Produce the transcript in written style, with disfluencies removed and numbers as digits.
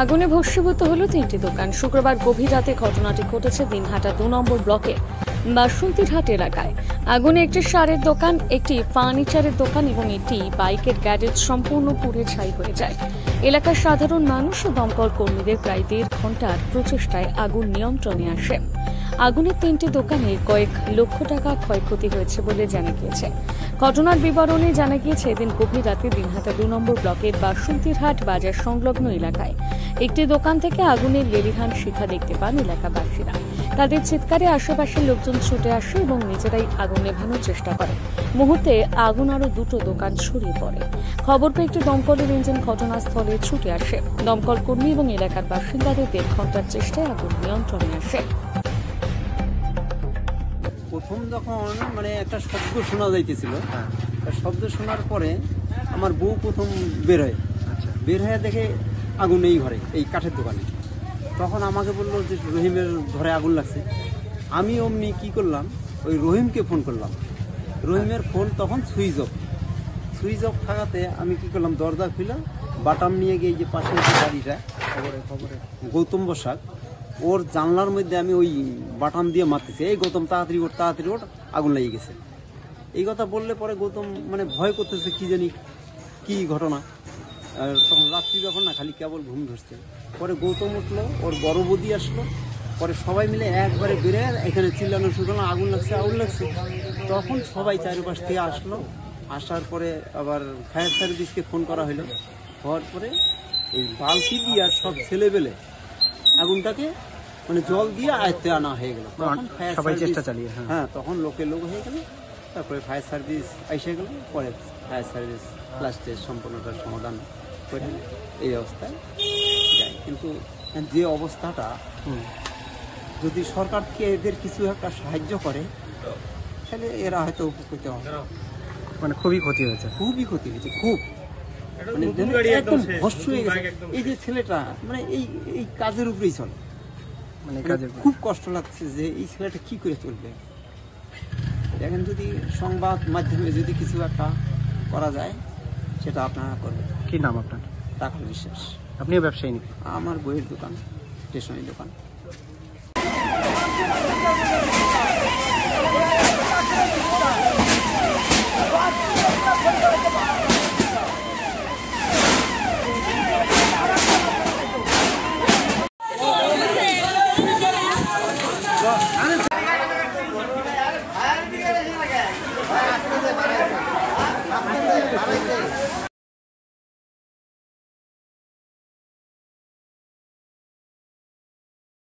আগুনে ভস্মীভূত হলো 3টি দোকান। শুক্রবার গভীর রাতে ঘটনাটি ঘটেছে দিনহাটা 2 নম্বর ব্লকের বাসন্তীরহাট এলাকায়। আগুনে একটি সারের দোকান, একটি ফার্নিচারের দোকান এবং একটি বাইকের গ্যারেজ সম্পূর্ণ পুড়ে ছাই হয়ে যায়। এলাকার সাধারণ মানুষ ও দমকল কর্মীদের প্রায় 1.5 ঘন্টার প্রচেষ্টায় আগুন নিয়ন্ত্রণে আসে। আগুনে 3টি দোকানে কয়েক লক্ষ টাকা ক্ষয়ক্ষতি হয়েছে বলে জানা গিয়েছে। ঘটনার বিবরণে জানা গিয়েছে, এদিন গভীর রাতে দিনহাটা 2 নম্বর ব্লকের বাসন্তীরহাট বাজার সংলগ্ন এলাকায় একটি দোকান থেকে আগুনের লেলিহান শিখা দেখতে পান এলাকাবাসীরা। তাদের চিৎকারে আশেপাশের লোকজন ছুটে আসে এবং নিজেরাই আগুন নেভানোর চেষ্টা করে। মুহূর্তে আগুন আরো 2টো দোকান ছড়িয়ে পড়ে। খবর পেয়ে একটি দমকলের ইঞ্জিন ঘটনাস্থলে ছুটে আসে। দমকল কর্মী এবং এলাকার বাসিন্দাদের 1.5 ঘন্টার চেষ্টায় আগুন নিয়ন্ত্রণে আসে। প্রথম যখন একটা শব্দ শোনা যাইতেছিল, শব্দ শোনার পরে আমার বউ প্রথম বের হয়ে দেখে আগুন এই ঘরে, এই কাঠের দোকানে। তখন আমাকে বললো যে রহিমের ঘরে আগুন লাগছে। আমি অমনি কি করলাম, ওই রহিমকে ফোন করলাম। রহিমের ফোন তখন সুইচ অফ থাকাতে আমি কি করলাম, দরজা খুলে বাটাম নিয়ে গিয়ে যে পাশে গাড়িটা খবরে গৌতম বসাক, ওর জানলার মধ্যে আমি ওই বাটাম দিয়ে মারতেছি, এই গৌতম তাড়াতাড়ি ওঠ, আগুন লেগে গেছে। এই কথা বললে পরে গৌতম ভয় করতেছে, কি জানি কি ঘটনা। তখন রাত্রি যখন না, খালি কেবল ঘুম ধরছে। পরে গৌতম উঠলো, ওর বড় বৌদি আসলো। পরে সবাই মিলে একবারে বেড়ে এখানে চিল্লানো শুরু করলো, আগুন লাগছে। তখন সবাই চারিপাশ থেকে আসলো। আসার পরে আবার ফায়ার সার্ভিসকে ফোন করা হলো। হওয়ার পরে এই বালতি দিয়ে আর সব ছেলেবেলে আগুনটাকে জল দিয়ে আয়ত্তে আনা হয়ে গেল। সবাই চেষ্টা চালিয়ে, তখন লোক হয়ে গেল। তারপরে ফায়ার সার্ভিস এসে গেল। পরে ফায়ার সার্ভিস লাস্টে সম্পূর্ণটার সমাধান করে এই অবস্থায় যায়। কিন্তু যে অবস্থাটা, যদি সরকার থেকে এদের কিছু একটা সাহায্য করে, তাহলে এরা হয়তো উপকৃত হবে। খুবই ক্ষতি হয়েছে, খুব একদম ভস্ম হয়ে গেছে। এই যে ছেলেটা এই কাজের উপরেই চলে, খুব কষ্ট লাগছে যে এই ছেলেটা কি করে চলবে। দেখেন, যদি সংবাদ মাধ্যমে যদি কিছু একটা করা যায়, সেটা আপনারা করবেন। কি নাম আপনার? রাখাল বিশ্বাস। আপনিও ব্যবসায়ী নাকি? আমার বইয়ের দোকান, স্টেশনারি দোকান।